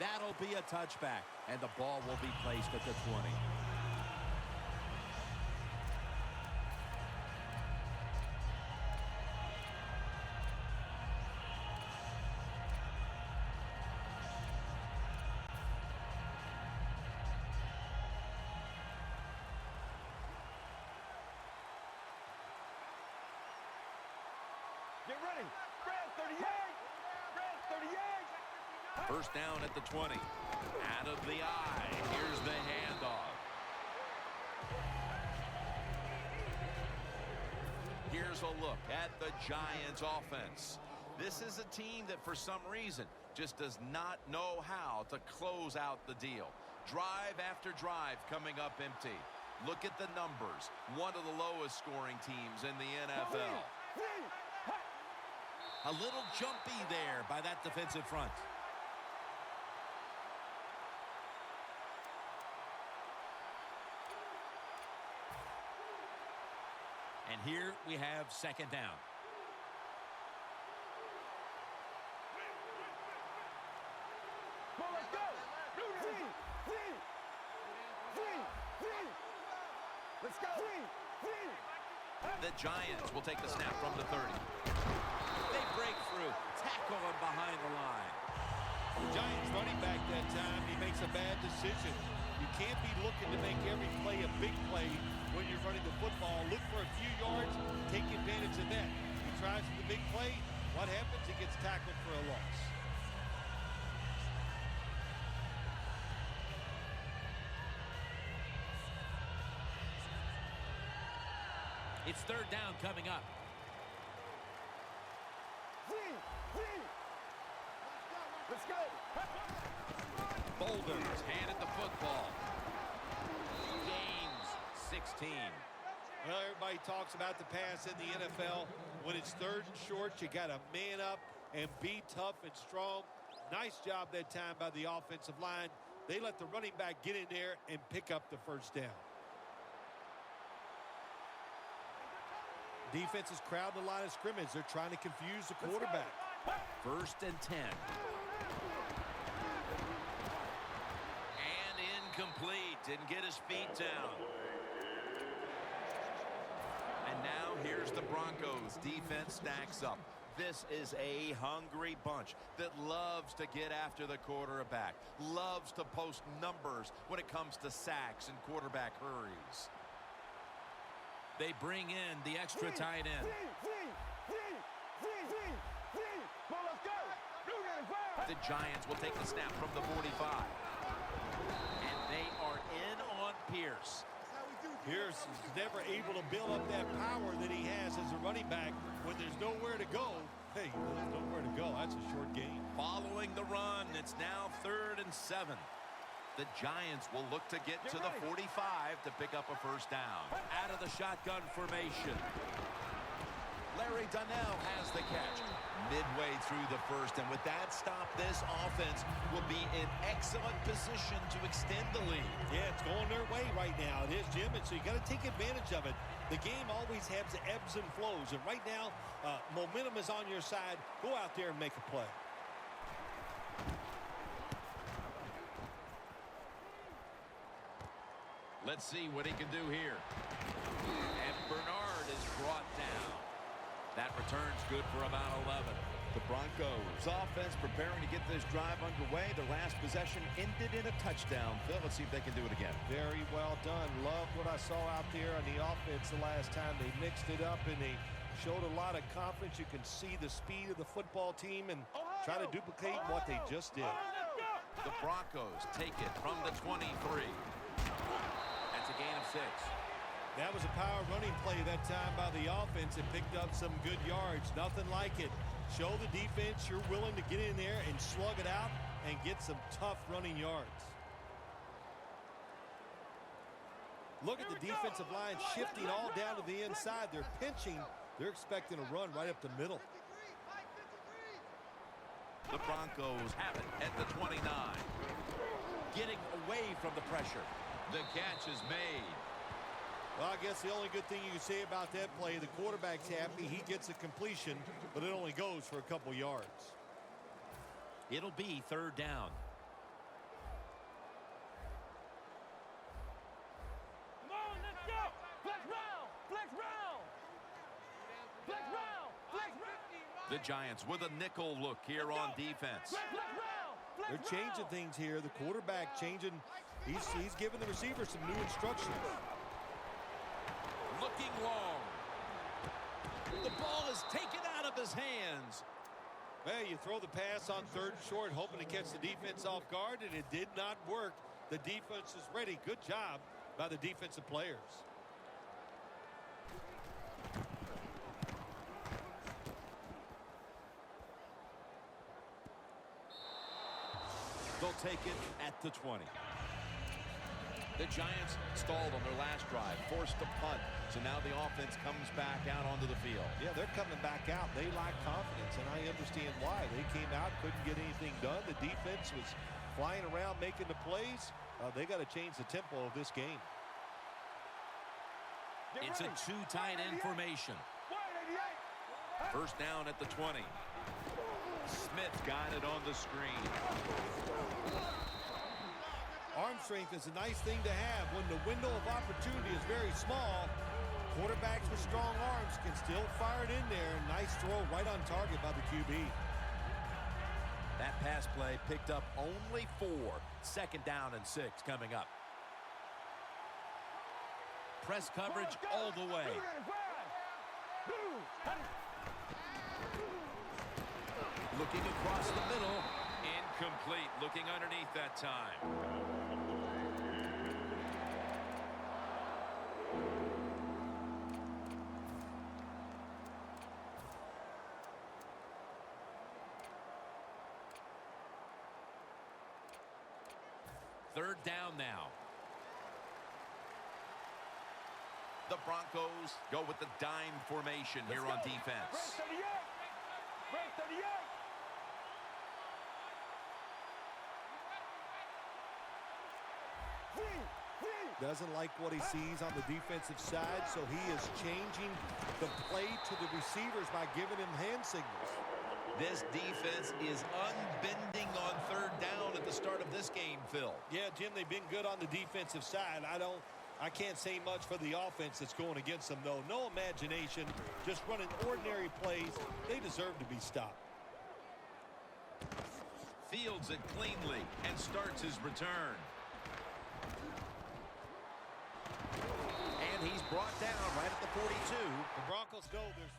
That'll be a touchback, and the ball will be placed at the 20. Get ready. Brad, 38. Brad, 38. First down at the 20. Out of the eye. Here's the handoff. Here's a look at the Giants offense. This is a team that for some reason just does not know how to close out the deal. Drive after drive coming up empty. Look at the numbers. One of the lowest scoring teams in the NFL. A little jumpy there by that defensive front. And here we have second down. Well, let's go. Let's go. The Giants will take the snap from the 30. They break through. Tackle him behind the line. The Giants running back that time, he makes a bad decision. You can't be looking to make every play a big play when you're running the football. Look for a few yards, take advantage of that. He tries for the big play. What happens? He gets tackled for a loss. It's third down coming up. Let's go. Boulders handed the football. Gains 16. Well, everybody talks about the pass in the NFL. When it's third and short, you got to man up and be tough and strong. Nice job that time by the offensive line. They let the running back get in there and pick up the first down. Defense is crowding the line of scrimmage. They're trying to confuse the quarterback. First and 10. And incomplete. Didn't get his feet down. And now here's the Broncos. Defense stacks up. This is a hungry bunch that loves to get after the quarterback. Loves to post numbers when it comes to sacks and quarterback hurries. They bring in the extra tight end. The Giants will take the snap from the 45. And they are in on Pierce. Pierce is never able to build up that power that he has as a running back when there's nowhere to go. Hey, there's nowhere to go. That's a short game. Following the run, it's now 3rd and 7. The Giants will look to get to the 45 to pick up a first down. Out of the shotgun formation. Larry Donnell has the catch. Midway through the first, and with that stop, this offense will be in excellent position to extend the lead. Yeah, it's going their way right now. It is, Jim, and so you got to take advantage of it. The game always has ebbs and flows, and right now, momentum is on your side. Go out there and make a play. Let's see what he can do here. And Bernard is brought down. That return's good for about 11. The Broncos offense preparing to get this drive underway. Their last possession ended in a touchdown. Phil, let's see if they can do it again. Very well done. Loved what I saw out there on the offense the last time. They mixed it up and they showed a lot of confidence. You can see the speed of the football team and try to duplicate what they just did. The Broncos take it from the 23. That's a gain of 6. That was a power running play that time by the offense. It picked up some good yards. Nothing like it. Show the defense you're willing to get in there and slug it out and get some tough running yards. Look at the defensive line shifting all down to the inside. They're pinching. They're expecting a run right up the middle. The Broncos have it at the 29. Getting away from the pressure. The catch is made. Well, I guess the only good thing you can say about that play, the quarterback's happy. He gets a completion, but it only goes for a couple yards. It'll be 3rd down. The Giants with a nickel look here on defense. They're changing things here. The quarterback changing. He's giving the receiver some new instructions. Looking long. The ball is taken out of his hands. Well, you throw the pass on 3rd and short, hoping to catch the defense off guard, and it did not work. The defense is ready. Good job by the defensive players. They'll take it at the 20. The Giants stalled on their last drive, forced a punt. So now the offense comes back out onto the field. Yeah, they're coming back out. They lack confidence, and I understand why. They came out, couldn't get anything done. The defense was flying around, making the plays. They got to change the tempo of this game. It's a too tight end formation. First down at the 20. Smith got it on the screen. Arm strength is a nice thing to have when the window of opportunity is very small. Quarterbacks with strong arms can still fire it in there. Nice throw right on target by the QB. That pass play picked up only 4. 2nd down and 6 coming up. Press coverage all the way. Looking across the middle. Incomplete. Looking underneath that time. Third down now. The Broncos go with the dime formation here on defense. Doesn't like what he sees on the defensive side, so he is changing the play to the receivers by giving him hand signals. This defense is unbending on 3rd down at the start of this game, Phil. Yeah, Jim, they've been good on the defensive side. I can't say much for the offense that's going against them, though. No imagination, just running ordinary plays. They deserve to be stopped. Fields it cleanly and starts his return. And he's brought down right at the 42. The Broncos know there's...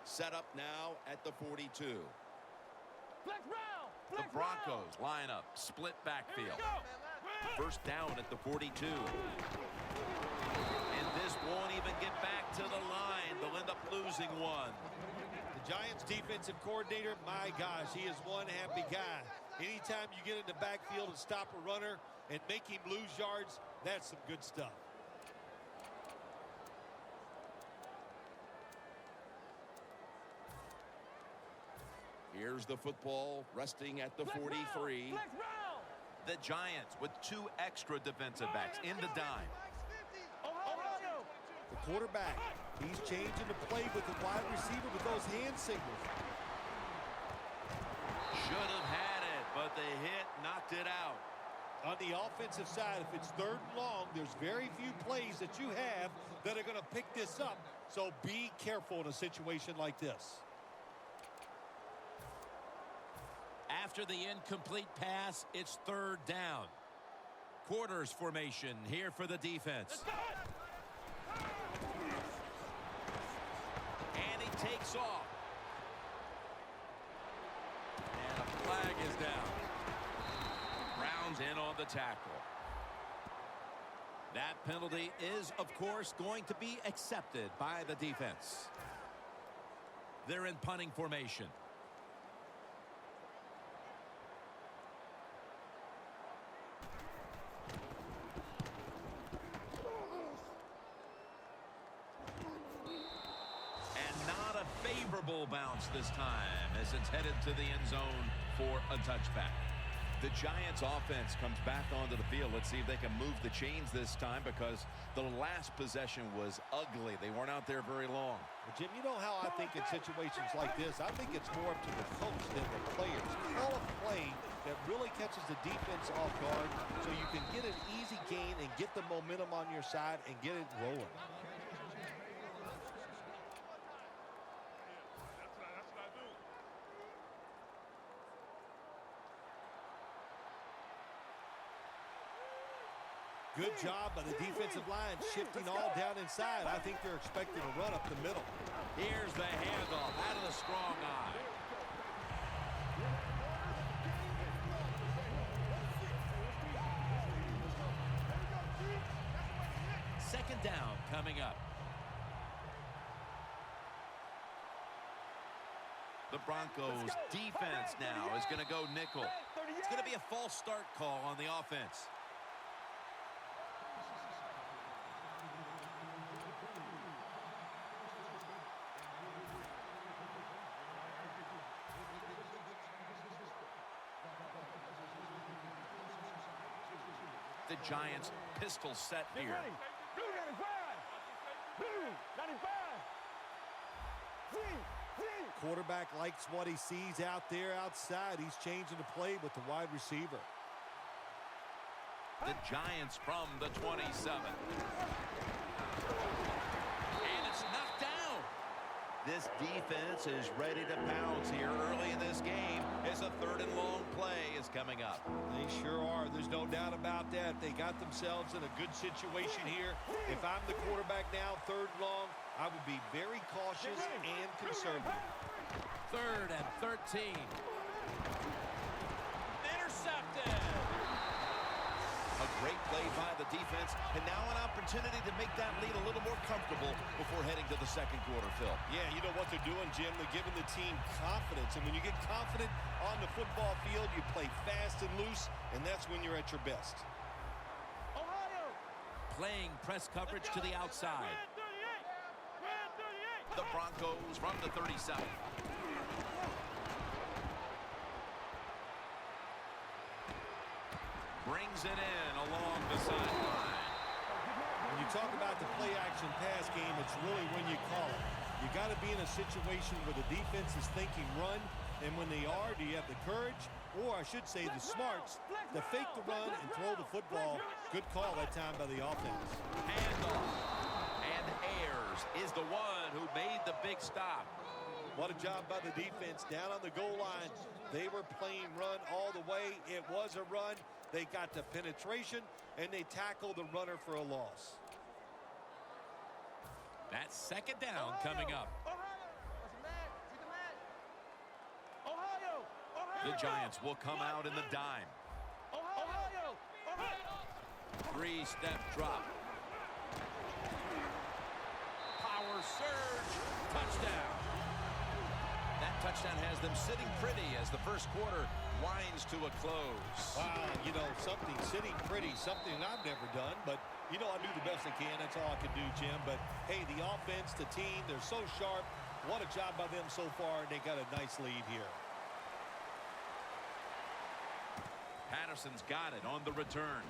Set up now at the 42. The Broncos line up, split backfield. First down at the 42. And this won't even get back to the line. They'll end up losing one. The Giants defensive coordinator, my gosh, he is one happy guy. Anytime you get in the backfield and stop a runner and make him lose yards, that's some good stuff. Here's the football resting at the 43. The Giants with 2 extra defensive backs in the dime. The quarterback, he's changing the play with the wide receiver with those hand signals. Should have had it, but the hit knocked it out. On the offensive side, if it's 3rd and long, there's very few plays that you have that are going to pick this up So be careful in a situation like this. After the incomplete pass, it's third down. Quarters formation here for the defense. And he takes off. And a flag is down. Brown's in on the tackle. That penalty is, of course, going to be accepted by the defense. They're in punting formation. Favorable bounce this time as it's headed to the end zone for a touchback. The Giants offense comes back onto the field. Let's see if they can move the chains this time, because the last possession was ugly. They weren't out there very long. Well, Jim, you know how I think in situations like this, I think it's more up to the coach than the players. Call a play that really catches the defense off guard so you can get an easy gain and get the momentum on your side and get it rolling. Good job by the defensive line shifting all down inside. I think they're expecting a run up the middle. Here's the handoff out of the strong eye. Second down coming up. The Broncos defense now is going to go nickel. It's going to be a false start call on the offense. The Giants pistol set here. Blue 95. Blue 95. Quarterback likes what he sees out there outside. He's changing the play with the wide receiver. The Giants from the 27. And it's knocked down. This defense is ready to pounce here early in this game as a third and long play is coming up. They sure are. There's no doubt about that. They got themselves in a good situation here. If I'm the quarterback now, third and long, I would be very cautious and conservative. Third and 13. Intercepted. A great play by the defense, and now an opportunity to make that lead a little more comfortable before heading to the second quarter, Phil. Yeah, you know what they're doing, Jim? They're giving the team confidence. And when you get confident on the football field, you play fast and loose, and that's when you're at your best. Ohio. Playing press coverage to the outside. The Broncos from the 37. Brings it in along the sideline. When you talk about the play-action pass game, it's really when you call it. You got to be in a situation where the defense is thinking run, and when they are, do you have the courage, or I should say the smarts, to fake the run and throw the football? Good call that time by the offense. Handoff. And Ayers is the one who made the big stop. What a job by the defense down on the goal line. They were playing run all the way. It was a run. They got the penetration, and they tackled the runner for a loss. That's second down coming up. The Giants will come out in the dime. Three-step drop. Power surge. Touchdown. That touchdown has them sitting pretty as the first quarter winds to a close. Wow, you know, something sitting pretty, something I've never done, but, you know, I do the best I can. That's all I can do, Jim. But, hey, the offense, the team, they're so sharp. What a job by them so far, and they got a nice lead here. Patterson's got it on the return.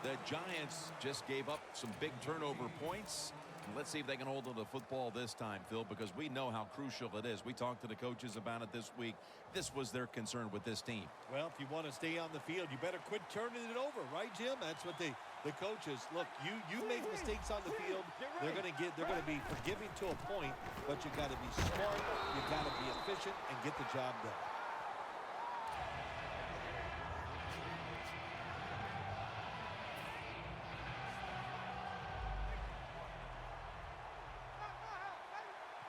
The Giants just gave up some big turnover points, Let's see if they can hold on to the football this time, Phil, because we know how crucial it is. We talked to the coaches about it this week. This was their concern with this team. Well, if you want to stay on the field, you better quit turning it over, right, Jim? That's what the coaches look. You make mistakes on the field. They're going to be forgiving to a point, but you got to be smart. You got to be efficient and get the job done.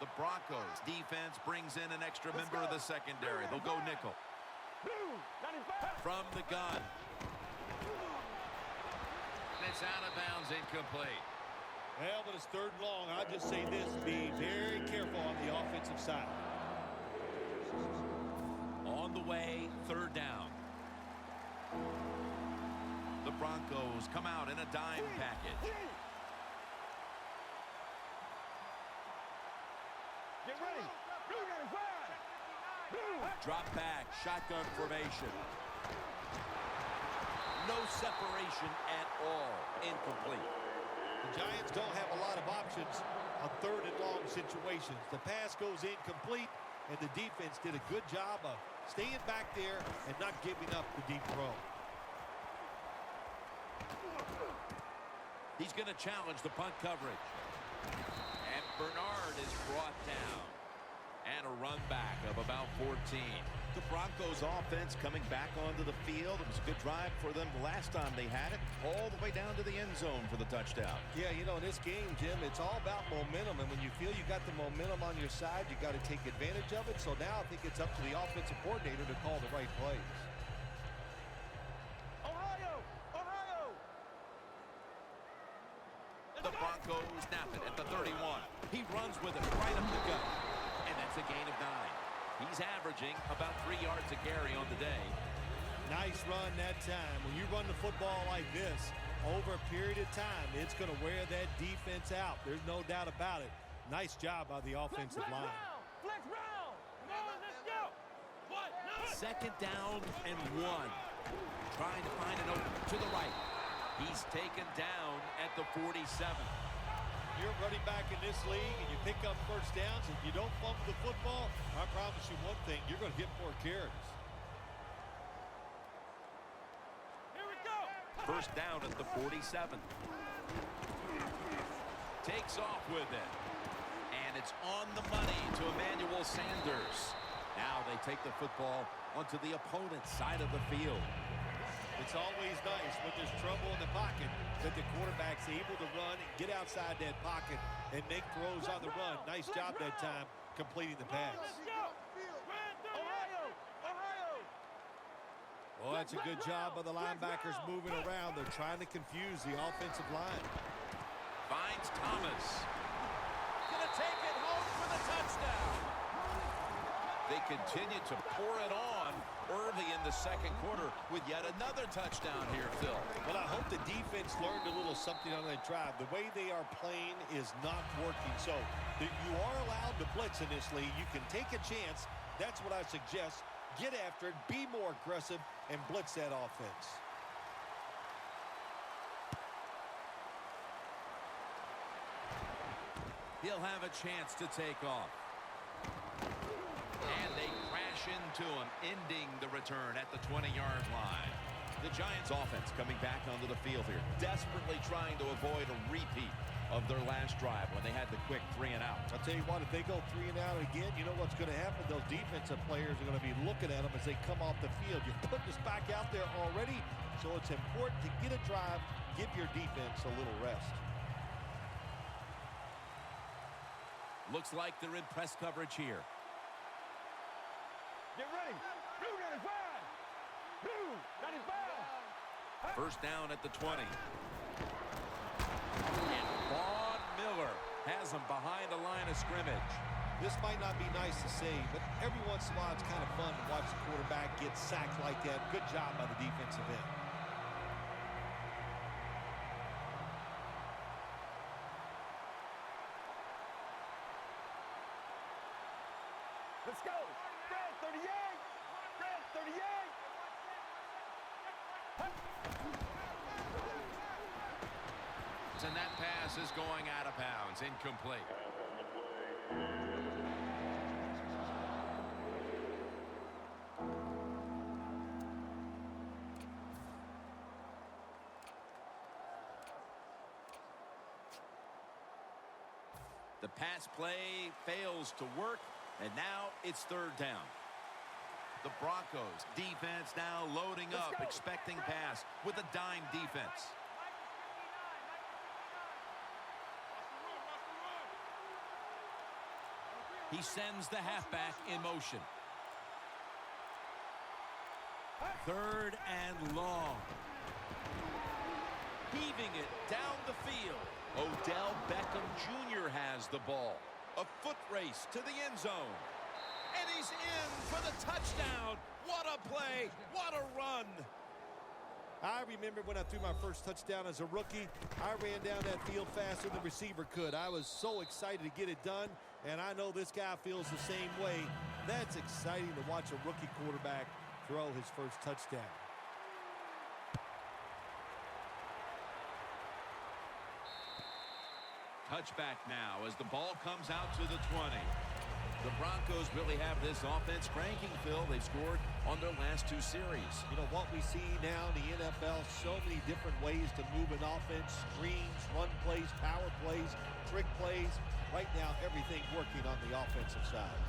The Broncos defense brings in an extra member of the secondary. They'll go nickel. From the gun. It's out of bounds, incomplete. Well, but it's 3rd and long. I'll just say this, be very careful on the offensive side. On the way, 3rd down. The Broncos come out in a dime package. Get ready. Drop back, shotgun formation. No separation at all. Incomplete. The Giants don't have a lot of options on 3rd and long situations. The pass goes incomplete, and the defense did a good job of staying back there and not giving up the deep throw. He's going to challenge the punt coverage. And Bernard is brought down. And a run back of about 14. The Broncos offense coming back onto the field. It was a good drive for them the last time they had it, all the way down to the end zone for the touchdown. Yeah, you know, in this game, Jim, it's all about momentum. And when you feel you got the momentum on your side, you got to take advantage of it. So now I think it's up to the offensive coordinator to call the right plays. The Broncos snap it at the 31. He runs with it right up the gut. And that's a gain of 9. He's averaging about 3 yards a carry on the day. Nice run that time. When you run the football like this, over a period of time, it's going to wear that defense out. There's no doubt about it. Nice job by the offensive line. Flex round. Come on, let's go. What? No. 2nd down and 1. Trying to find an open to the right. He's taken down at the 47. You're running back in this league and you pick up 1st downs and you don't fumble the football, I promise you one thing, you're going to get more carries. Here we go. 1st down at the 47. Takes off with it. And it's on the money to Emmanuel Sanders. Now they take the football onto the opponent's side of the field. It's always nice when there's trouble in the pocket that the quarterback's able to run and get outside that pocket and make throws on the run. Nice job that time completing the pass. Well, that's a good job by the linebackers moving around. They're trying to confuse the offensive line. Finds Thomas. Gonna take it home for the touchdown. They continue to pour it on early in the 2nd quarter with yet another touchdown here, Phil. Well, I hope the defense learned a little something on that drive. The way they are playing is not working. So you are allowed to blitz in this league. You can take a chance. That's what I suggest. Get after it, be more aggressive, and blitz that offense. He'll have a chance to take off. And they crash into him, ending the return at the 20-yard line. The Giants offense coming back onto the field here, desperately trying to avoid a repeat of their last drive when they had the quick 3 and out. I'll tell you what, if they go 3 and out again, you know what's going to happen? Those defensive players are going to be looking at them as they come off the field. You're putting this back out there already, so it's important to get a drive, give your defense a little rest. Looks like they're in press coverage here. Get ready. Blue 95. Blue 95. 1st down at the 20. And Vaughn Miller has him behind the line of scrimmage. This might not be nice to say, but every once in a while it's kind of fun to watch the quarterback get sacked like that. Good job by the defensive end. Let's go. Fred 38. Fred 38. yards, and that pass is going out of bounds. Incomplete. The pass play fails to work, and now it's third down. The Broncos defense now loading up, expecting pass with a dime defense. He sends the halfback in motion. Third and long. Heaving it down the field. Odell Beckham Jr. has the ball. A foot race to the end zone. And he's in for the touchdown. What a play. What a run. I remember when I threw my first touchdown as a rookie, I ran down that field faster than the receiver could. I was so excited to get it done, and I know this guy feels the same way. That's exciting to watch a rookie quarterback throw his first touchdown. Touchback now as the ball comes out to the 20. The Broncos really have this offense cranking, Phil. They've scored on their last two series. You know, what we see now in the NFL, so many different ways to move an offense. Screens, run plays, power plays, trick plays. Right now, everything working on the offensive side.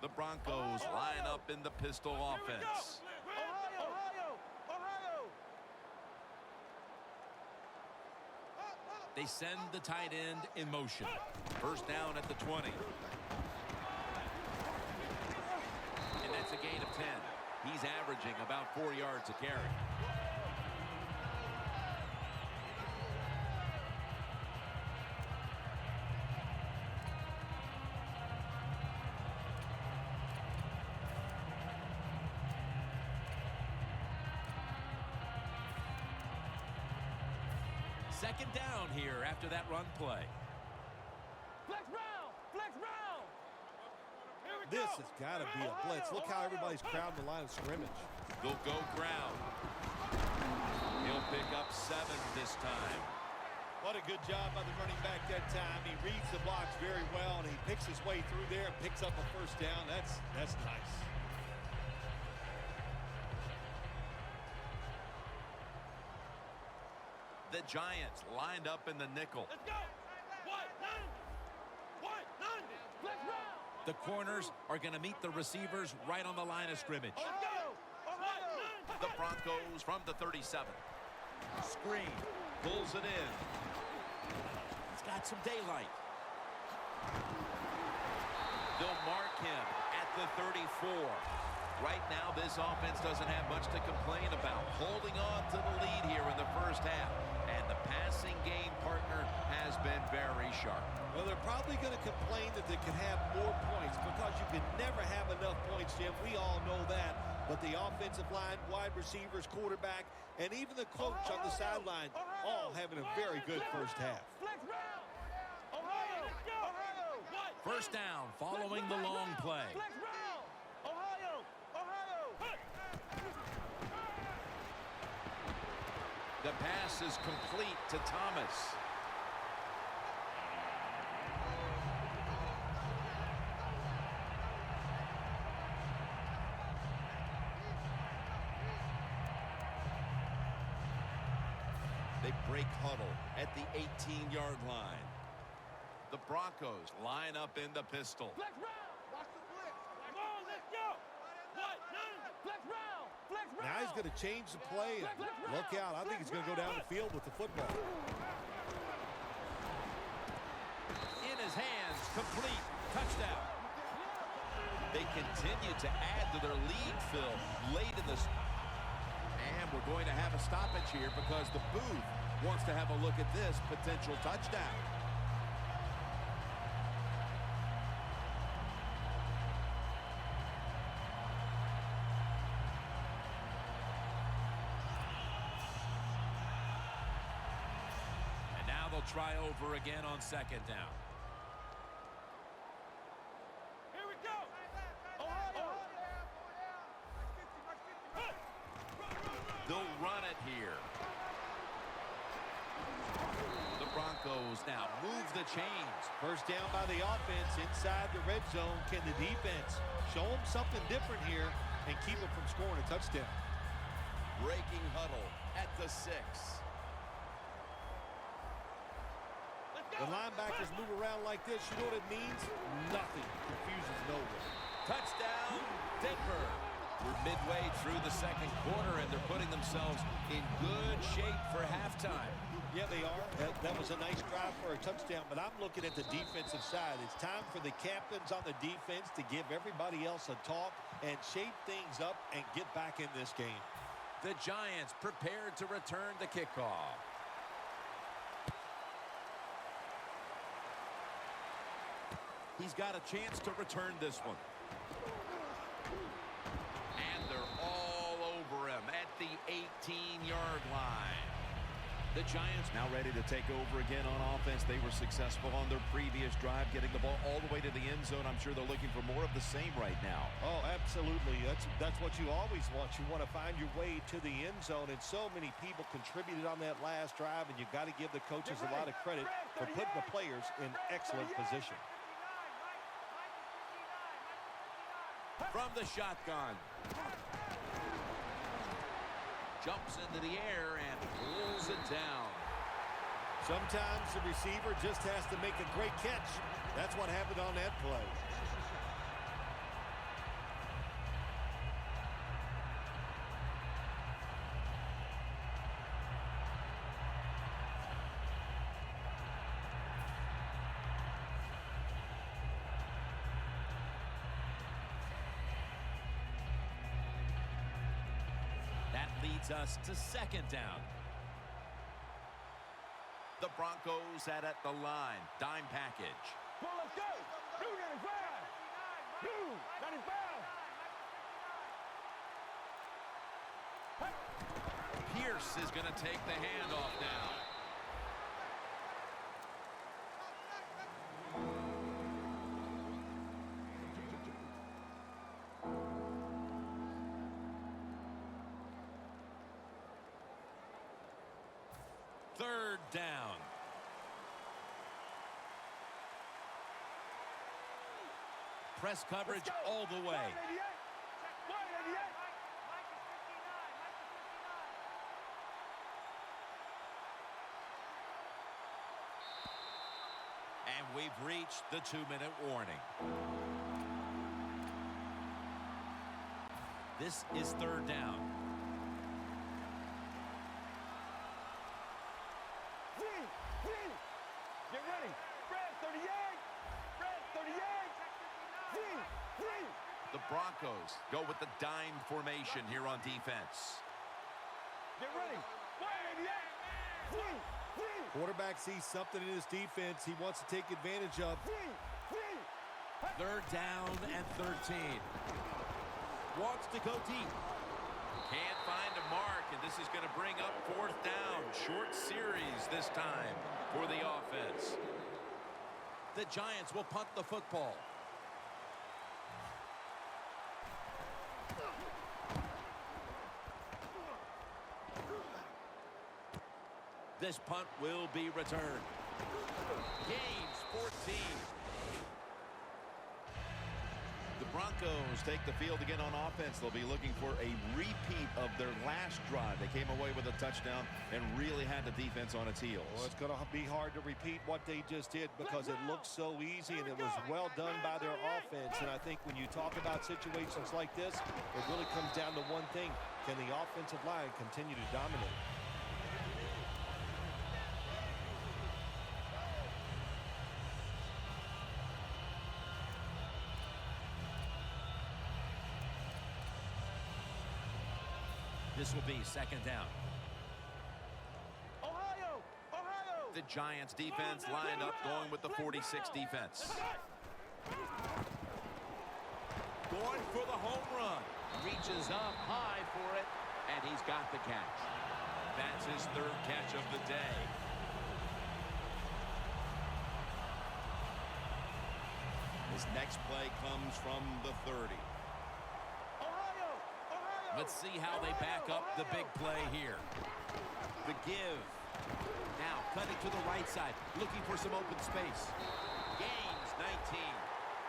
The Broncos line up in the pistol offense. They send the tight end in motion. First down at the 20. And that's a gain of 10. He's averaging about 4 yards a carry. Second down here after that run play. Flex round! Flex round! Here we This go. has got to be a blitz. Look how everybody's crowding the line of scrimmage. They'll go ground. He'll pick up 7 this time. What a good job by the running back that time. He reads the blocks very well, and he picks his way through there and picks up a first down. That's nice. The Giants lined up in the nickel. Let's go! None! Flex round! The corners are going to meet the receivers right on the line of scrimmage. Let's go! The Broncos from the 37. Screen. Pulls it in. He's got some daylight. They'll mark him at the 34. Right now, this offense doesn't have much to complain about. Holding on to the lead here in the first half. And the passing game partner has been very sharp. Well, they're probably going to complain that they could have more points because you can never have enough points, Jim. We all know that. But the offensive line, wide receivers, quarterback, and even the coach on the sideline all having a very good first half. Flex round! Ohio! Let's go! First down following the long play. Flex round! Ohio! The pass is complete to Thomas. They break huddle at the 18-yard line. The Broncos line up in the pistol. Flex round! Watch the blitz! Come on, let's go! Flex round! Flex round! Now he's going to change the play. And look out. I think he's going to go down the field with the football. In his hands, complete, touchdown. They continue to add to their lead, Phil, late in this. And we're going to have a stoppage here because the booth wants to have a look at this potential touchdown. And now they'll try over again on second down. Here we go! Ohio! They'll run it here. The Broncos now move the chains. First down by the offense inside the red zone. Can the defense show them something different here and keep them from scoring a touchdown? Breaking huddle at the 6. The linebackers move around like this. You know what it means? Nothing. Confusion's nowhere. Touchdown, Denver. We're midway through the second quarter, and they're putting themselves in good shape for halftime. Yeah, they are. That was a nice drive for a touchdown, but I'm looking at the defensive side. It's time for the captains on the defense to give everybody else a talk and shape things up and get back in this game. The Giants prepared to return the kickoff. He's got a chance to return this one. And they're all over him at the 18-yard line. The Giants Now ready to take over again on offense. They were successful on their previous drive, getting the ball all the way to the end zone. I'm sure they're looking for more of the same right now. Oh, absolutely. That's what you always want. You want to find your way to the end zone, and so many people contributed on that last drive, and you've got to give the coaches a lot of credit for putting the players in excellent position. from the shotgun. Jumps into the air and pulls it down. Sometimes the receiver just has to make a great catch. That's what happened on that play. That leads us to second down. The Broncos at the line. Dime package. Well, let's go. Blue 95. Blue 95. Pierce is going to take the handoff now. Third down. Press coverage all the way. 188. 188. And we've reached the 2-minute warning. This is third down. Get ready. Red 38. Red 38. The Broncos go with the dime formation here on defense. Get ready. 188. Quarterback sees something in his defense he wants to take advantage of. Third down and 13. Wants to go deep. Can't find a mark, and this is going to bring up fourth down. Short series this time for the offense. The Giants will punt the football. This punt will be returned. Gains 14. The Broncos take the field again on offense. They'll be looking for a repeat of their last drive. They came away with a touchdown and really had the defense on its heels. Well, it's going to be hard to repeat what they just did because it looked so easy and it was well done by their offense. And I think when you talk about situations like this, it really comes down to one thing. Can the offensive line continue to dominate? This will be second down. Ohio. Ohio. The Giants defense lined up going with the 46 defense. Going for the home run. Reaches up high for it, and he's got the catch. That's his third catch of the day. This next play comes from the 30. Let's see how they back up the big play here. The give. Now cutting to the right side, looking for some open space. Gains 19.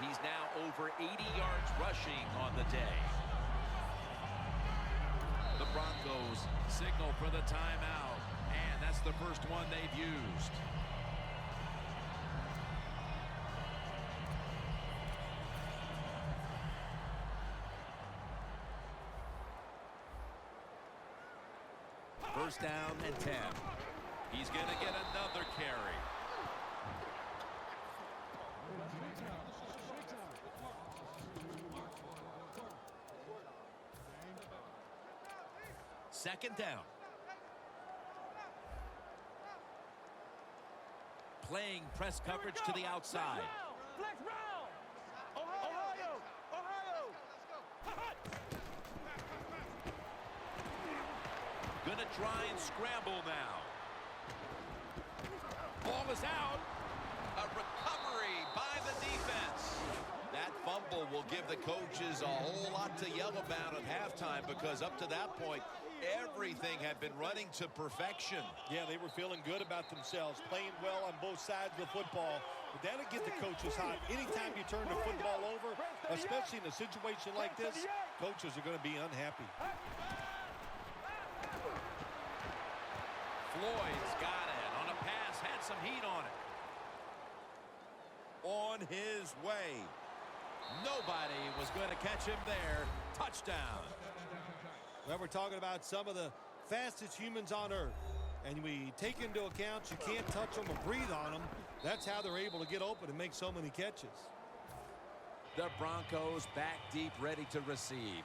He's now over 80 yards rushing on the day. The Broncos signal for the timeout, and that's the first one they've used. First down and 10. He's going to get another carry. Second down. Playing press coverage to the outside. Flex round. Ohio. Gonna try and scramble now. Ball is out. A recovery by the defense. That fumble will give the coaches a whole lot to yell about at halftime, because up to that point, everything had been running to perfection. Yeah, they were feeling good about themselves, playing well on both sides of the football. But that'll get the coaches hot. Anytime you turn the football over, especially in a situation like this, coaches are going to be unhappy. Floyd's got it on a pass, had some heat on it. On his way. Nobody was going to catch him there. Touchdown. Well, we're talking about some of the fastest humans on earth. And we take into account you can't touch them or breathe on them. That's how they're able to get open and make so many catches. The Broncos back deep, ready to receive.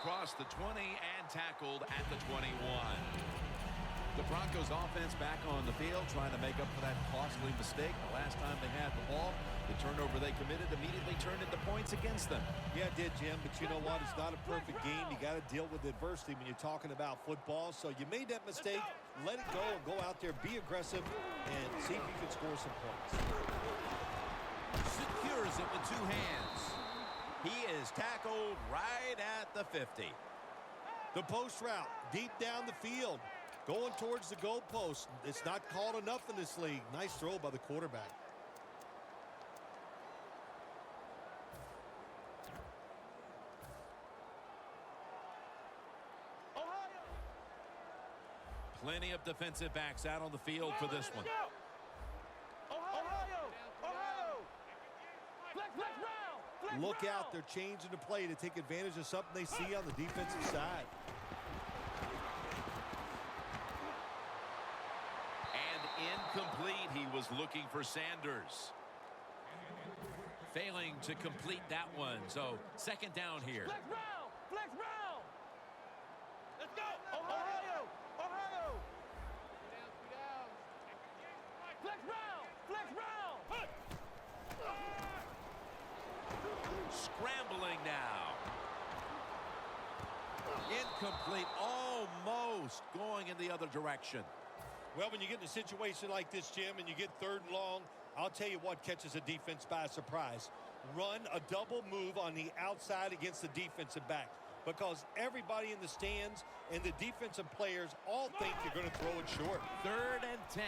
Across the 20 and tackled at the 21. The Broncos offense back on the field, trying to make up for that costly mistake. The last time they had the ball, the turnover they committed immediately turned into points against them. Yeah, it did, Jim, but you know what? It's not a perfect game. You got to deal with adversity when you're talking about football. So you made that mistake, let it go, and go out there, be aggressive, and see if you can score some points. Secures it with two hands. He is tackled right at the 50. The post route, deep down the field, going towards the goalpost. It's not called enough in this league. Nice throw by the quarterback. Ohio. Plenty of defensive backs out on the field for this one. Ohio. Flex round. Look out, they're changing the play to take advantage of something they see on the defensive side. And incomplete. He was looking for Sanders. Failing to complete that one. So second down here. Flex round. Let's go. Ohio. Flex round. Scrambling now. Incomplete. Almost going in the other direction. Well, when you get in a situation like this, Jim, and you get third and long, I'll tell you what catches a defense by surprise. Run a double move on the outside against the defensive back, because everybody in the stands and the defensive players all think you're going to throw it short. 3rd and 10.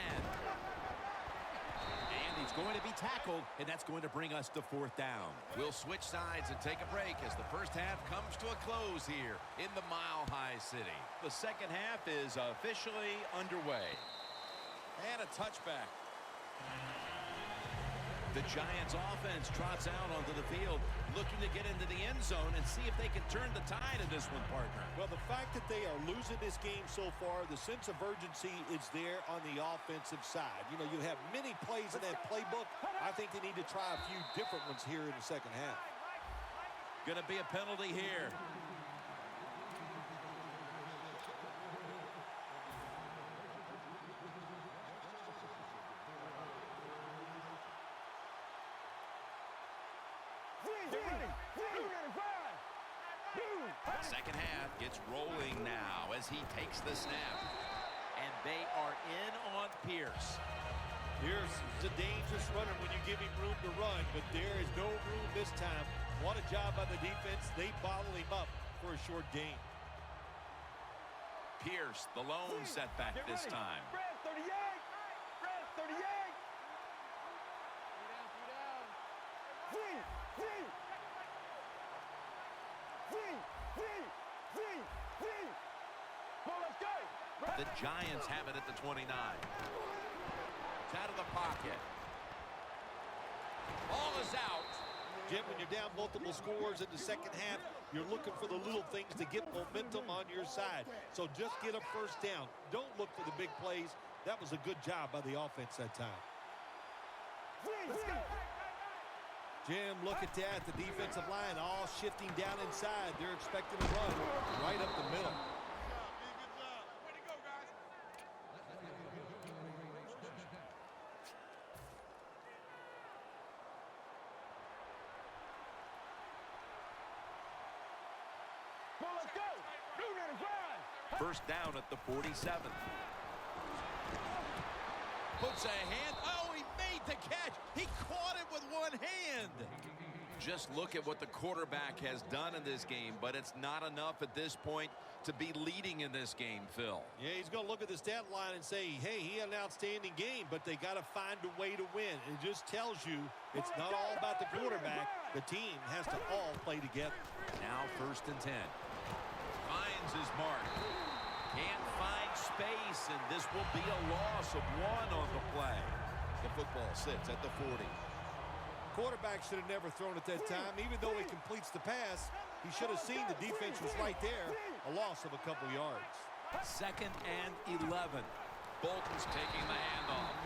And he's going to be tackled, and that's going to bring us to 4th down. We'll switch sides and take a break as the first half comes to a close here in the Mile High City. The second half is officially underway. And a touchback. The Giants offense trots out onto the field, looking to get into the end zone and see if they can turn the tide in this one, partner. Well, the fact that they are losing this game so far, the sense of urgency is there on the offensive side. You know, you have many plays in that playbook. I think they need to try a few different ones here in the second half. Gonna be a penalty here. Second half gets rolling now as he takes the snap. They are in on Pierce. Pierce is a dangerous runner when you give him room to run, but there is no room this time. What a job by the defense. They bottle him up for a short gain. Pierce, the lone setback this time. Fred, 38. Fred, 38. The Giants have it at the 29. It's out of the pocket. Ball is out. Jim, when you're down multiple scores in the second half, you're looking for the little things to get momentum on your side. So just get a first down. Don't look for the big plays. That was a good job by the offense that time. Jim, look at that. The defensive line all shifting down inside. They're expecting to run right up the middle. First down at the 47. Puts a hand. Oh, he made the catch. He caught it with one hand. Just look at what the quarterback has done in this game, but it's not enough at this point to be leading in this game, Phil. Yeah, he's going to look at the stat line and say, hey, he had an outstanding game, but they got to find a way to win. It just tells you it's not all about the quarterback. The team has to all play together. Now first and 10. Finds his mark. Can't find space, and this will be a loss of 1 on the play. The football sits at the 40. Quarterback should have never thrown it that time. Even though he completes the pass, he should have seen the defense was right there. A loss of a couple yards. Second and 11. Bolton's taking the handoff.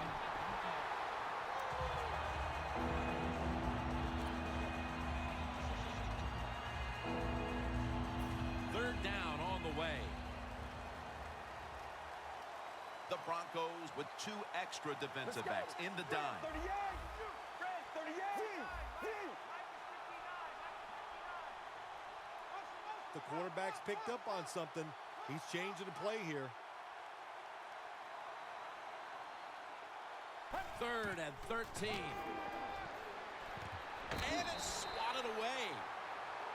Third down on the way. The Broncos with 2 extra defensive backs in the dime. The quarterback's picked up on something. He's changing the play here. Third and 13. And it's swatted away.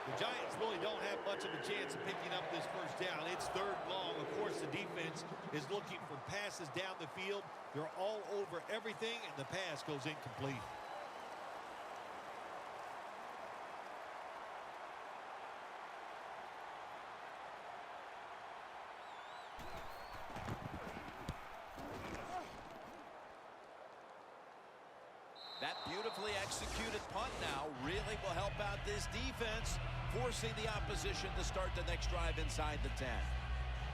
The Giants really don't have much of a chance of picking up this first down. It's third and long. Of course, the defense is looking for passes down the field. They're all over everything, and the pass goes incomplete. That beautifully executed punt now really will help out this defense, forcing the opposition to start the next drive inside the 10.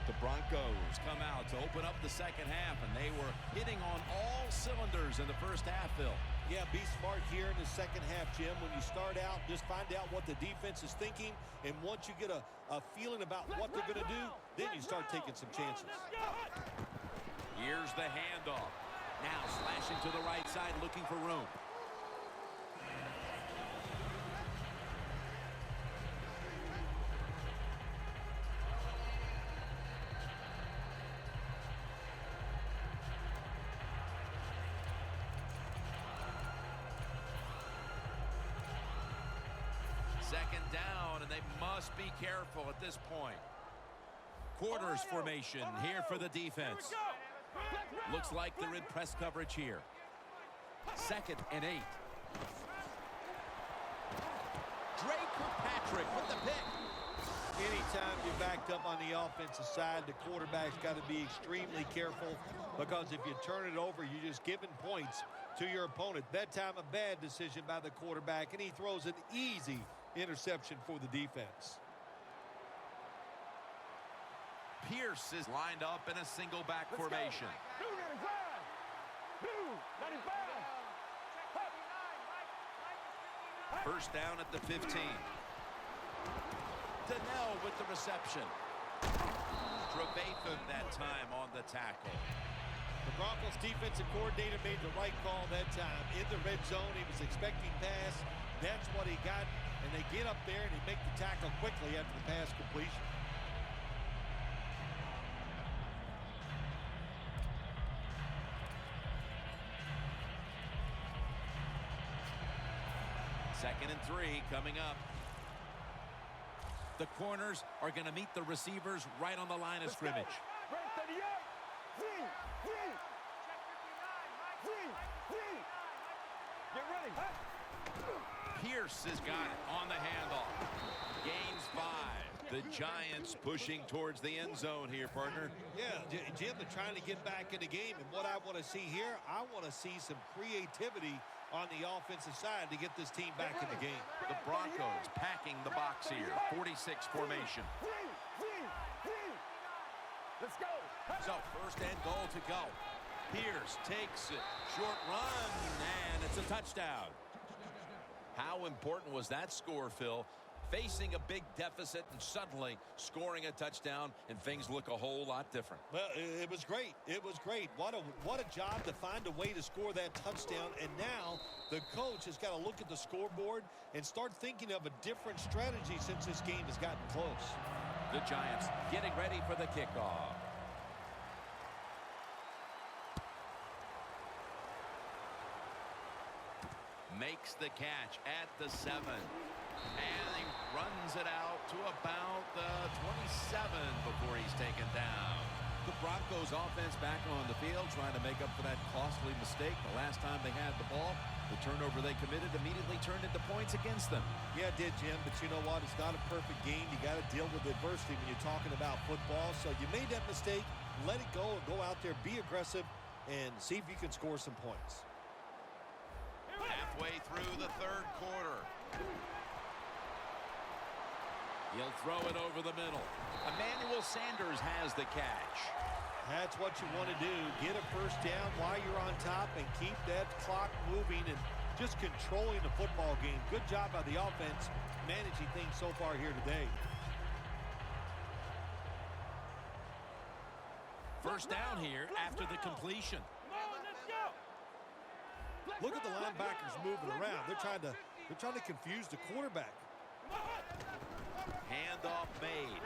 The Broncos Come out to open up the second half, and they were hitting on all cylinders in the first half, Phil. Yeah, be smart here in the second half, Jim. When you start out, just find out what the defense is thinking, and once you get a feeling about what they're going to do, then you start taking some chances. Here's the handoff. Now slashing to the right side, looking for room. Second down, and they must be careful at this point. Quarters formation here for the defense. Looks like they're in press coverage here. Second and 8. Draper Patrick with the pick. Anytime you're backed up on the offensive side, the quarterback's got to be extremely careful, because if you turn it over, you're just giving points to your opponent. That time, a bad decision by the quarterback, and he throws an easy interception for the defense. Pierce is lined up in a single back formation. First down at the 15. Donnell with the reception. Trevathan that time on the tackle. The Broncos defensive coordinator made the right call that time. In the red zone, he was expecting pass. That's what he got. And they get up there and they make the tackle quickly after the pass completion. 2nd and 3 coming up. The corners are going to meet the receivers right on the line of scrimmage. Get ready. Pierce has got it on the handoff. Gains 5. The Giants pushing towards the end zone here, partner. Yeah, Jim, they're trying to get back in the game. And what I want to see here, I want to see some creativity on the offensive side to get this team back in the game. The Broncos packing the box here. 46 formation. Let's go. So 1st and goal to go. Pierce takes it. Short run, and it's a touchdown. How important was that score, Phil? Facing a big deficit and suddenly scoring a touchdown, and things look a whole lot different. Well, it was great. It was great. What a job to find a way to score that touchdown. And now the coach has got to look at the scoreboard and start thinking of a different strategy since this game has gotten close. The Giants getting ready for the kickoff. Makes the catch at the 7. And he runs it out to about the 27 before he's taken down. The Broncos offense back on the field trying to make up for that costly mistake. The last time they had the ball, the turnover they committed immediately turned into points against them. Yeah, it did, Jim, but you know what? It's not a perfect game. You got to deal with adversity when you're talking about football. So you made that mistake, let it go, and go out there, be aggressive, and see if you can score some points. Halfway through the 3rd quarter. He'll throw it over the middle. Emmanuel Sanders has the catch. That's what you want to do. Get a 1st down while you're on top and keep that clock moving and just controlling the football game. Good job by the offense managing things so far here today. 1st down here after the completion. Come on, let's go. Look at the linebackers moving around. They're trying to confuse the quarterback. Handoff made.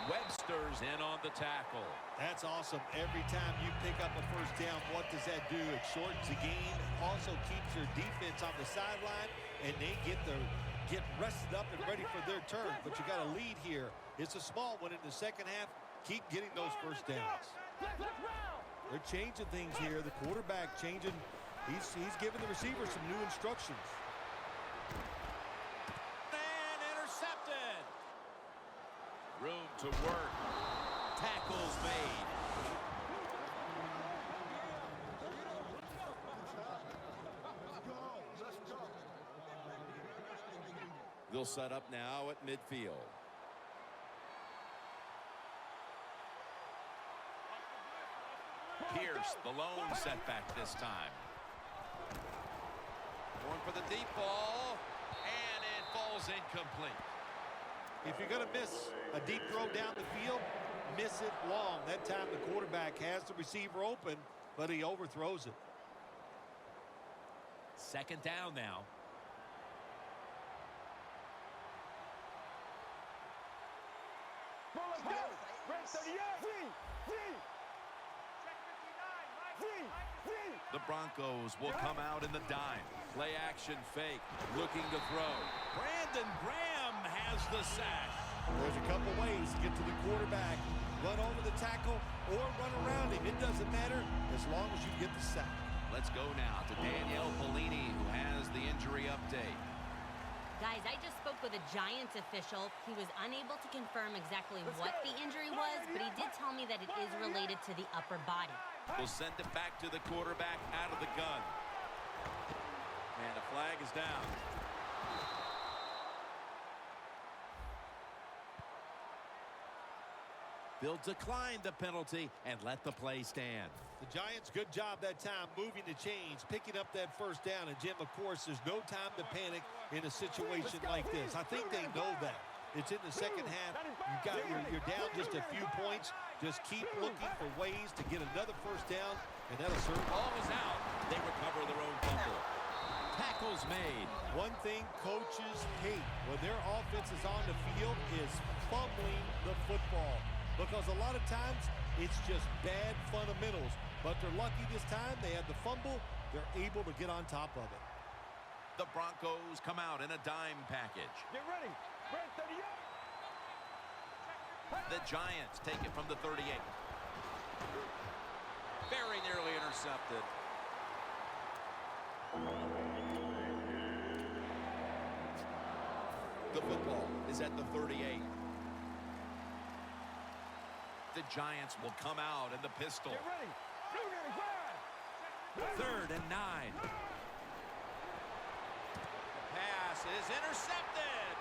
Webster's in on the tackle. That's awesome. Every time you pick up a 1st down, what does that do? It shortens the game. Also keeps your defense on the sideline, and they get rested up and ready for their turn. But you got a lead here. It's a small one in the 2nd half. Keep getting those 1st downs. They're changing things here. The quarterback changing. He's giving the receiver some new instructions. And intercepted. Room to work. Tackles made. They'll set up now at midfield. Pierce, the lone setback this time. Going for the deep ball, and it falls incomplete. If you're going to miss a deep throw down the field, miss it long. That time the quarterback has the receiver open, but he overthrows it. 2nd down now. Let's go. Break 38. The Broncos will come out in the dime. Play action fake. Looking to throw. Brandon Graham has the sack. There's a couple ways to get to the quarterback. Run over the tackle or run around him. It doesn't matter as long as you get the sack. Let's go now to Danielle Bellini, who has the injury update. Guys, I just spoke with a Giants official. He was unable to confirm exactly what the injury was, but he did tell me that it is related to the upper body. We'll send it back to the quarterback out of the gun. And the flag is down. They'll decline the penalty and let the play stand. The Giants, good job that time moving the chains, picking up that 1st down. And, Jim, of course, there's no time to panic in a situation like this. I think they know that. It's in the 2nd half. You're down just a few points. Just keep looking for ways to get another 1st down, and that'll serve. Ball is out. They recover their own fumble. Tackles made. One thing coaches hate when their offense is on the field is fumbling the football. Because a lot of times it's just bad fundamentals. But they're lucky this time. They had the fumble. They're able to get on top of it. The Broncos come out in a dime package. Get ready. Red 38. The Giants take it from the 38. Very nearly intercepted. The football is at the 38. The Giants will come out in the pistol. Get ready. Blue ready. Fire. 3rd and 9. Pass is intercepted.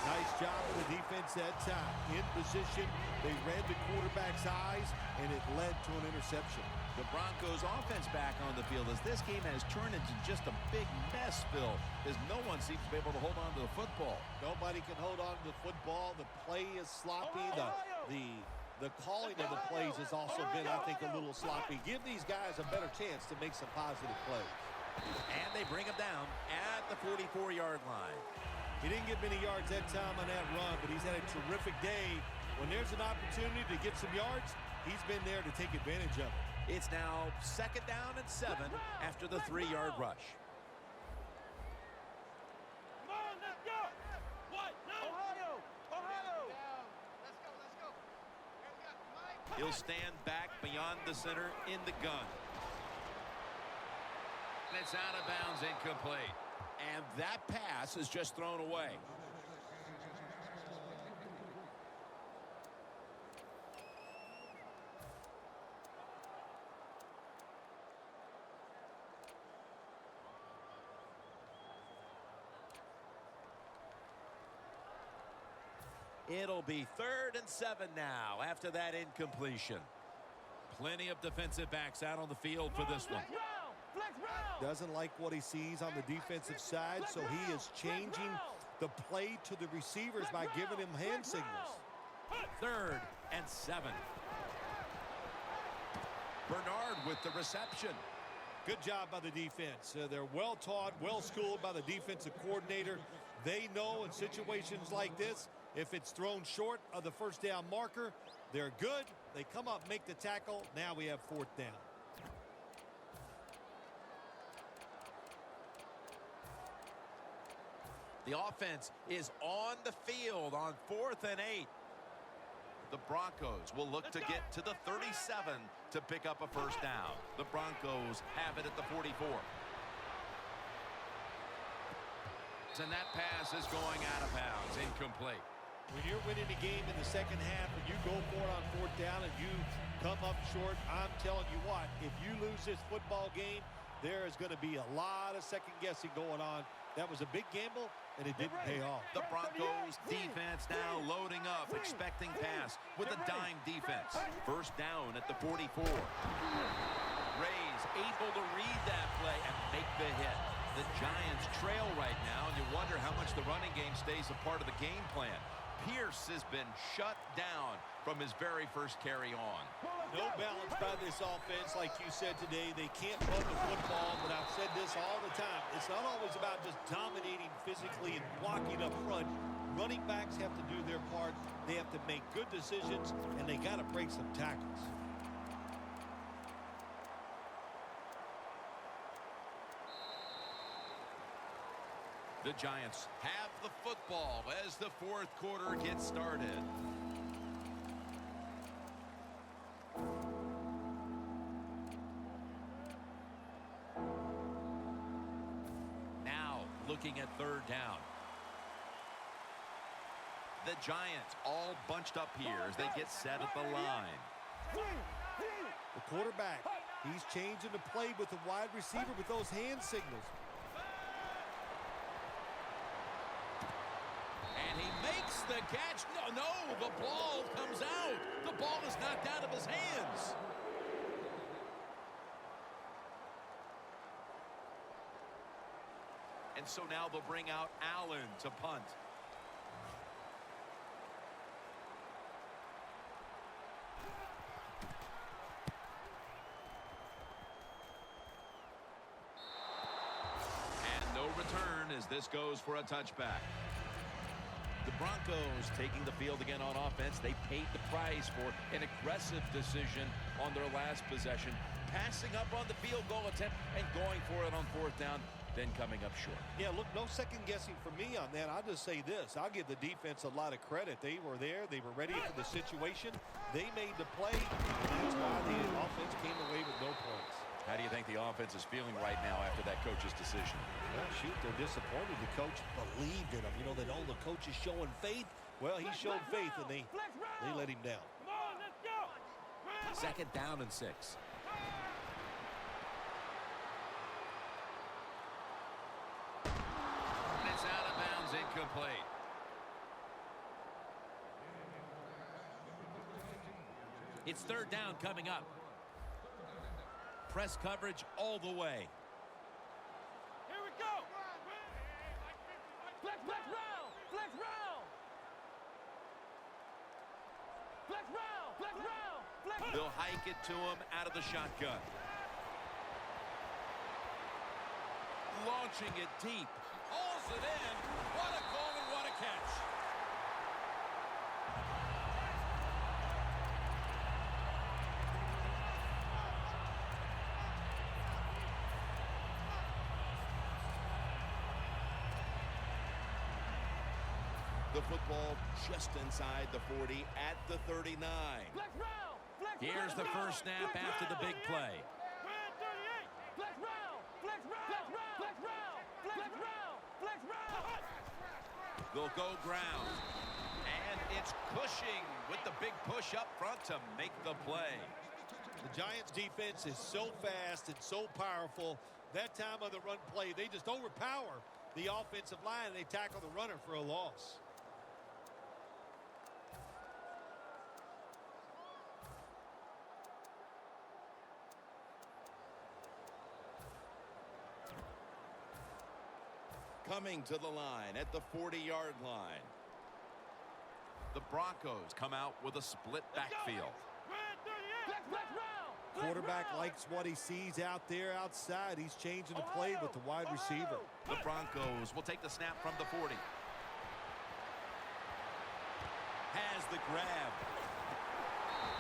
Nice job of the defense that time. In position, they read the quarterback's eyes, and it led to an interception. The Broncos offense back on the field as this game has turned into just a big mess, Phil, as no one seems to be able to hold on to the football. Nobody can hold on to the football. The play is sloppy. The calling of the plays has also been, I think, a little sloppy. Give these guys a better chance to make some positive plays. And they bring him down at the 44-yard line. He didn't get many yards that time on that run, but he's had a terrific day. When there's an opportunity to get some yards, he's been there to take advantage of it. It's now 2nd down and 7 after the 3-yard rush. Come on, let's go. What? No. Ohio. Ohio. He'll stand back beyond the center in the gun. And it's out of bounds, incomplete. And that pass is just thrown away. It'll be 3rd and 7 now after that incompletion. Plenty of defensive backs out on the field for this one. Flex round. Doesn't like what he sees on the defensive side, so he is changing the play to the receivers by giving him hand signals. 3rd and 7. Bernard with the reception. Good job by the defense. They're well taught, well schooled by the defensive coordinator. They know in situations like this, if it's thrown short of the 1st down marker, they're good. They come up, make the tackle. Now we have 4th down. The offense is on the field on 4th and 8. The Broncos will look to get to the 37 to pick up a 1st down. The Broncos have it at the 44. And that pass is going out of bounds, incomplete. When you're winning the game in the 2nd half and you go for it on 4th down and you come up short, I'm telling you what, if you lose this football game, there is going to be a lot of second-guessing going on. That was a big gamble, and it didn't pay off. The Broncos defense now loading up, expecting pass with a dime defense. 1st down at the 44. Ray's able to read that play and make the hit. The Giants trail right now, and you wonder how much the running game stays a part of the game plan. Pierce has been shut down from his very first carry on. No balance by this offense, like you said today. They can't run the football, but I've said this all the time. It's not always about just dominating physically and blocking up front. Running backs have to do their part. They have to make good decisions, and they got to break some tackles. The Giants have the football as the 4th quarter gets started. Now looking at 3rd down. The Giants all bunched up here as they get set at the line. The quarterback, he's changing the play with the wide receiver with those hand signals. And he makes the catch. No, the ball comes out. The ball is knocked out of his hands. And so now they'll bring out Allen to punt. And no return as this goes for a touchback. The Broncos taking the field again on offense. They paid the price for an aggressive decision on their last possession, passing up on the field goal attempt and going for it on fourth down, then coming up short. Yeah, look, no second guessing for me on that. I'll just say this. I'll give the defense a lot of credit. They were there. They were ready for the situation. They made the play. And that's why the offense came away with no points. How do you think the offense is feeling right now after that coach's decision? Well, shoot, they're disappointed. The coach believed in them. You know, that all the coach is showing faith. Well, he showed faith, and they let him down. Come on, let's go. Second down and 6. It's out of bounds, incomplete. It's third down coming up. Press coverage all the way. Here we go. Flex round. Flex round. Flex round. Flex round. Flex. They'll hike it to him out of the shotgun. Launching it deep. Hauls it in. What a goal and what a catch. The football just inside the 40 at the 39. Flex round. Flex Here's the first snap after the big play. Red 38. Flex round. Flex round. Flex round. Flex round. Flex round. Flex round. They'll go ground. And it's Cushing with the big push up front to make the play. The Giants' defense is so fast and so powerful. That time of the run play, they just overpower the offensive line, and they tackle the runner for a loss. Coming to the line at the 40-yard line. The Broncos come out with a split backfield. Red 38. Flex round. Quarterback likes what he sees out there outside. He's changing the play with the wide receiver. The Broncos will take the snap from the 40. Has the grab.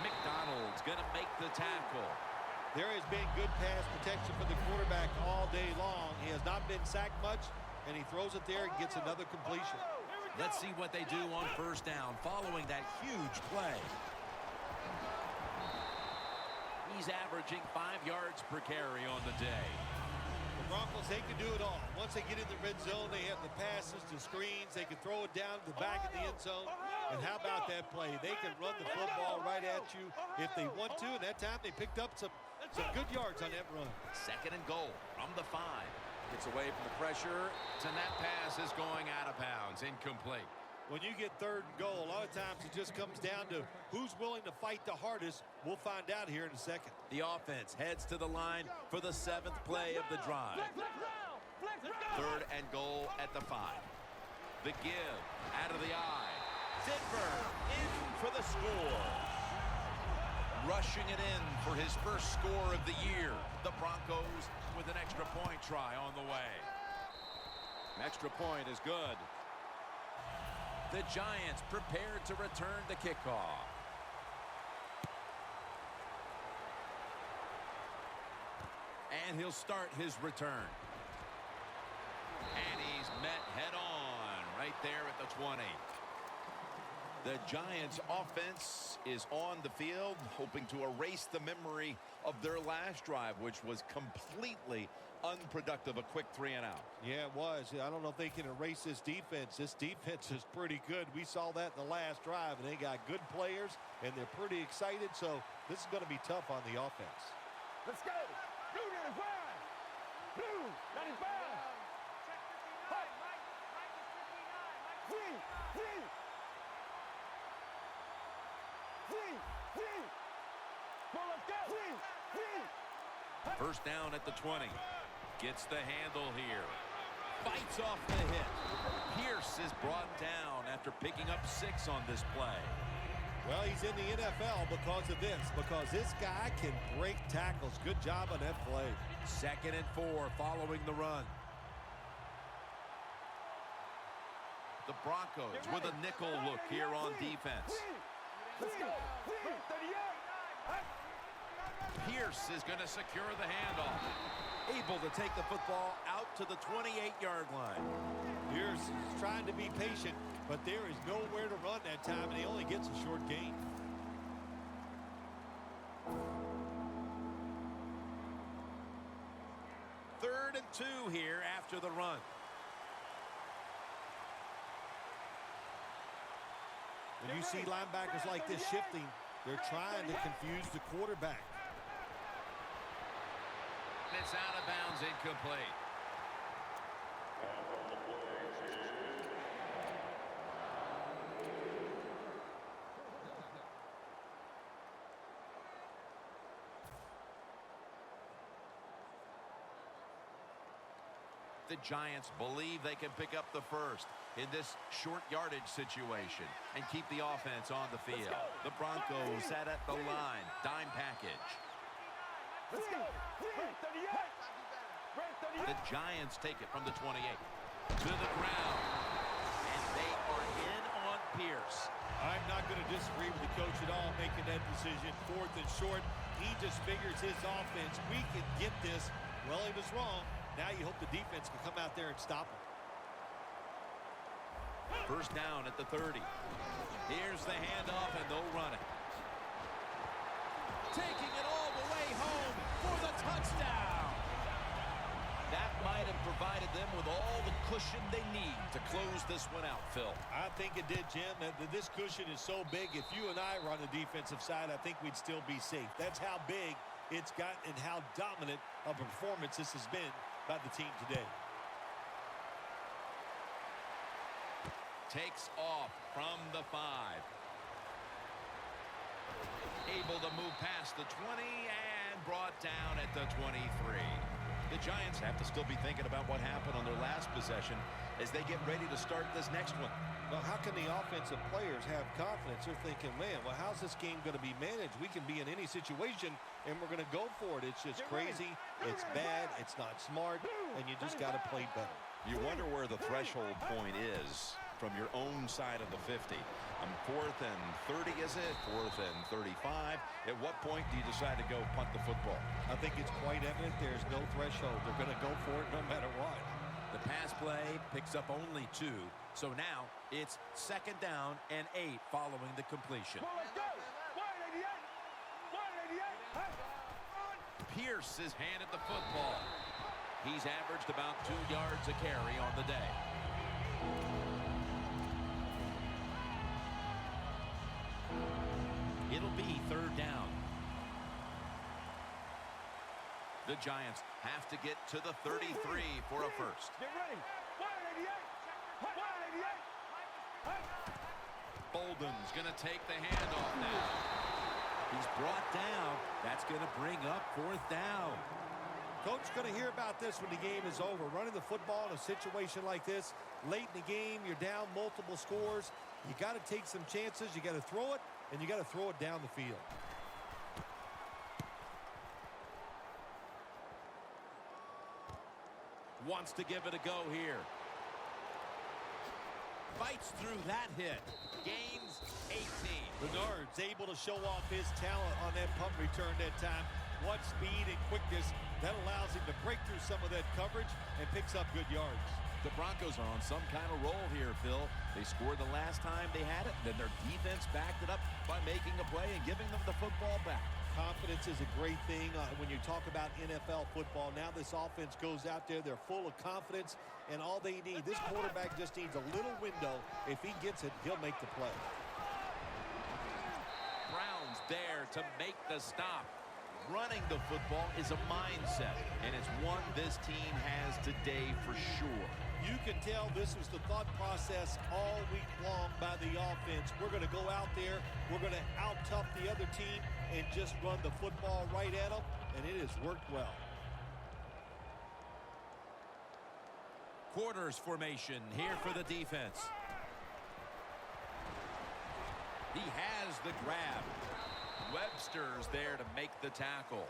McDonald's going to make the tackle. There has been good pass protection for the quarterback all day long. He has not been sacked much, and he throws it there and gets another completion. Let's see what they do on first down following that huge play. He's averaging 5 yards per carry on the day. The Broncos, they can do it all. Once they get in the red zone, they have the passes, the screens. They can throw it down to the back of the end zone. And how about that play? They can run the football right at you if they want to. And that time they picked up some good yards on that run. Second and goal from the 5. Gets away from the pressure. And that pass is going out of bounds. Incomplete. When you get third and goal, a lot of times it just comes down to who's willing to fight the hardest. We'll find out here in a second. The offense heads to the line for the 7th play of the drive. Third and goal at the 5. The give out of the eye. Denver in for the score. Rushing it in for his first score of the year. The Broncos with an extra point try on the way. Extra point is good. The Giants prepared to return the kickoff. And he'll start his return. And he's met head on right there at the 20. The Giants offense is on the field, hoping to erase the memory of their last drive, which was completely unproductive, a quick 3 and out. Yeah, it was. I don't know if they can erase this defense. This defense is pretty good. We saw that in the last drive, and they got good players, and they're pretty excited, so this is going to be tough on the offense. Let's go. Blue 95. Blue 95. Check 59. Mike is 59. Free. Well, let's go. First down at the 20. Gets the handle here. Fights off the hit. Pierce is brought down after picking up 6 on this play. Well, he's in the NFL because of this, because this guy can break tackles. Good job on that play. Second and 4 following the run. The Broncos with a nickel look here on defense. Let's go. 38. Pierce is going to secure the handoff. Able to take the football out to the 28-yard line. Pierce is trying to be patient, but there is nowhere to run that time, and he only gets a short gain. Third and 2 here after the run. When you see linebackers like this shifting, they're trying to confuse the quarterback. It's out of bounds, incomplete. The Giants believe they can pick up the first in this short yardage situation and keep the offense on the field. The Broncos set at the line. Dime package. Let's go. 38. The Giants take it from the 28 to the ground. And they are in on Pierce. I'm not going to disagree with the coach at all making that decision. 4th and short. He just figures his offense, we can get this. Well, he was wrong. Now you hope the defense can come out there and stop him. First down at the 30. Here's the handoff, and they'll run it. Taking it all the way home for the touchdown. That might have provided them with all the cushion they need to close this one out, Phil. I think it did, Jim. This cushion is so big, if you and I were on the defensive side, I think we'd still be safe. That's how big it's got and how dominant of a performance this has been by the team today. Takes off from the 5. Able to move past the 20 and brought down at the 23. The Giants have to still be thinking about what happened on their last possession as they get ready to start this next one. Well, how can the offensive players have confidence? They're thinking, man, well, how's this game going to be managed? We can be in any situation, and we're going to go for it. It's just crazy. It's bad. It's not smart, and you just got to play better. You wonder where the threshold point is from your own side of the 50. 4th and 30, is it? 4th and 35. At what point do you decide to go punt the football? I think it's quite evident there's no threshold. They're going to go for it no matter what. The pass play picks up only 2. So now it's 2nd down and 8 following the completion. Let's go. 188. 188. Pierce is handed the football. He's averaged about 2 yards a carry on the day. It'll be 3rd down. The Giants have to get to the 33 for a first. Get ready. 188. 188. Bolden's going to take the handoff now. He's brought down. That's going to bring up 4th down. Coach going to hear about this when the game is over. Running the football in a situation like this, late in the game, you're down multiple scores. You got to take some chances. You got to throw it, and you got to throw it down the field. Wants to give it a go here. Fights through that hit. Gains 18. Bernard's able to show off his talent on that punt return that time. What speed and quickness that allows him to break through some of that coverage and picks up good yards. The Broncos are on some kind of roll here, Phil. They scored the last time they had it, then their defense backed it up by making a play and giving them the football back. Confidence is a great thing when you talk about NFL football. Now this offense goes out there, they're full of confidence, and all they need, this quarterback just needs a little window. If he gets it, he'll make the play. Brown's there to make the stop. Running the football is a mindset, and it's one this team has today for sure. You can tell this was the thought process all week long by the offense. We're going to go out there, we're going to out-tough the other team and just run the football right at them, and it has worked well. Quarters formation here for the defense. He has the grab. Webster's there to make the tackle.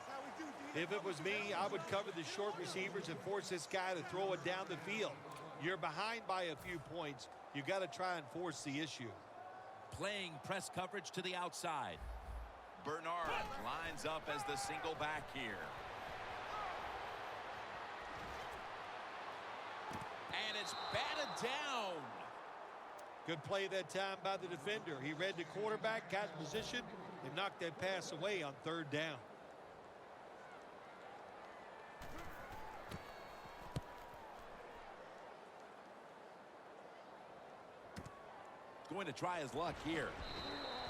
If it was me, I would cover the short receivers and force this guy to throw it down the field. You're behind by a few points. You got to try and force the issue. Playing press coverage to the outside. Bernard lines up as the single back here. And it's batted down. Good play that time by the defender. He read the quarterback, got in position, and knocked that pass away on 3rd down. Going to try his luck here.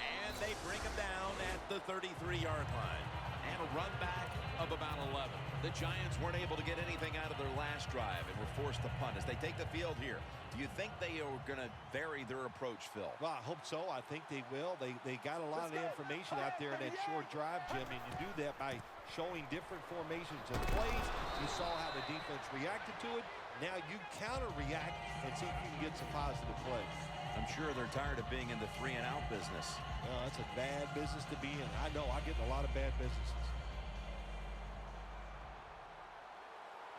And they bring him down at the 33-yard line. And a run back of about 11. The Giants weren't able to get anything out of their last drive and were forced to punt as they take the field here. Do you think they are going to vary their approach, Phil? Well, I hope so. I think they will. They got a lot of information out there in that short drive, Jim, and you do that by showing different formations and plays. You saw how the defense reacted to it. Now you counter-react and see if you can get some positive plays. I'm sure they're tired of being in the 3-and-out business. That's a bad business to be in. I know. I get in a lot of bad businesses.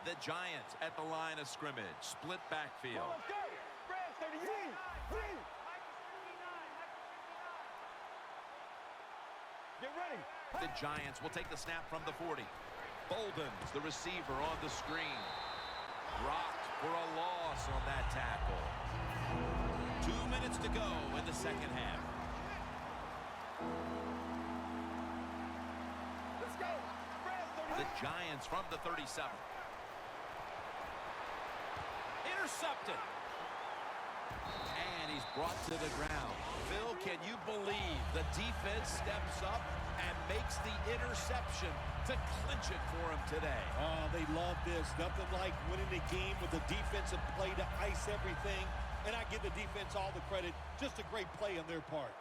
The Giants at the line of scrimmage. Split backfield. Let's go. Brad, 38. Get ready. The Giants will take the snap from the 40. Bolden's the receiver on the screen. Rocked for a loss on that tackle. 2 minutes to go in the second half. Let's go. Brad, The Giants from the 37. Intercepted. And he's brought to the ground. Phil, can you believe the defense steps up and makes the interception to clinch it for him today? Oh, they love this. Nothing like winning the game with a defensive play to ice everything. And I give the defense all the credit. Just a great play on their part.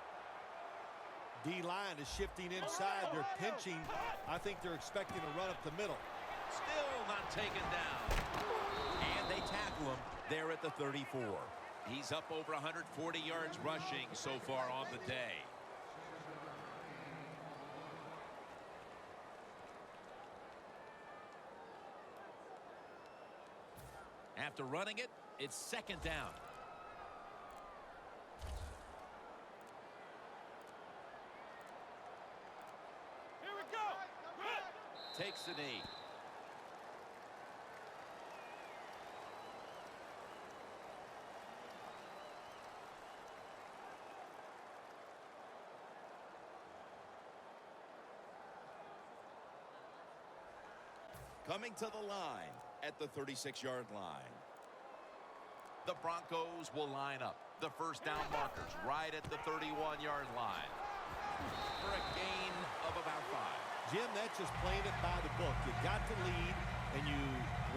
D-line is shifting inside. They're pinching. I think they're expecting a run up the middle. Still not taken down. And they tackle him there at the 34. He's up over 140 yards rushing so far on the day. After running it, it's 2nd down. Here we go. Takes the knee. Coming to the line at the 36-yard line. The Broncos will line up. The first down markers right at the 31-yard line. For a gain of about 5. Jim, that's just playing it by the book. You got to lead, and you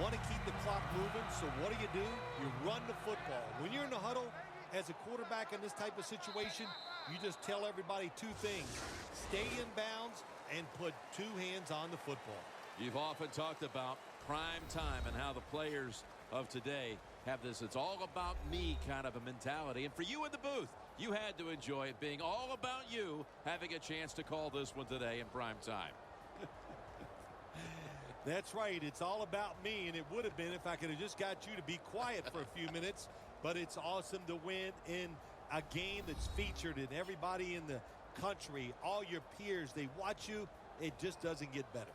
want to keep the clock moving, so what do? You run the football. When you're in the huddle, as a quarterback in this type of situation, you just tell everybody 2 things. Stay in bounds and put 2 hands on the football. You've often talked about prime time and how the players of today have this "it's all about me" kind of a mentality. And for you in the booth, you had to enjoy it being all about you, having a chance to call this one today in prime time. That's right. It's all about me, and it would have been if I could have just got you to be quiet for a few minutes. But it's awesome to win in a game that's featured in everybody in the country. All your peers, they watch you. It just doesn't get better.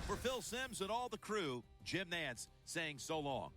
For Phil Simms and all the crew, Jim Nantz saying so long.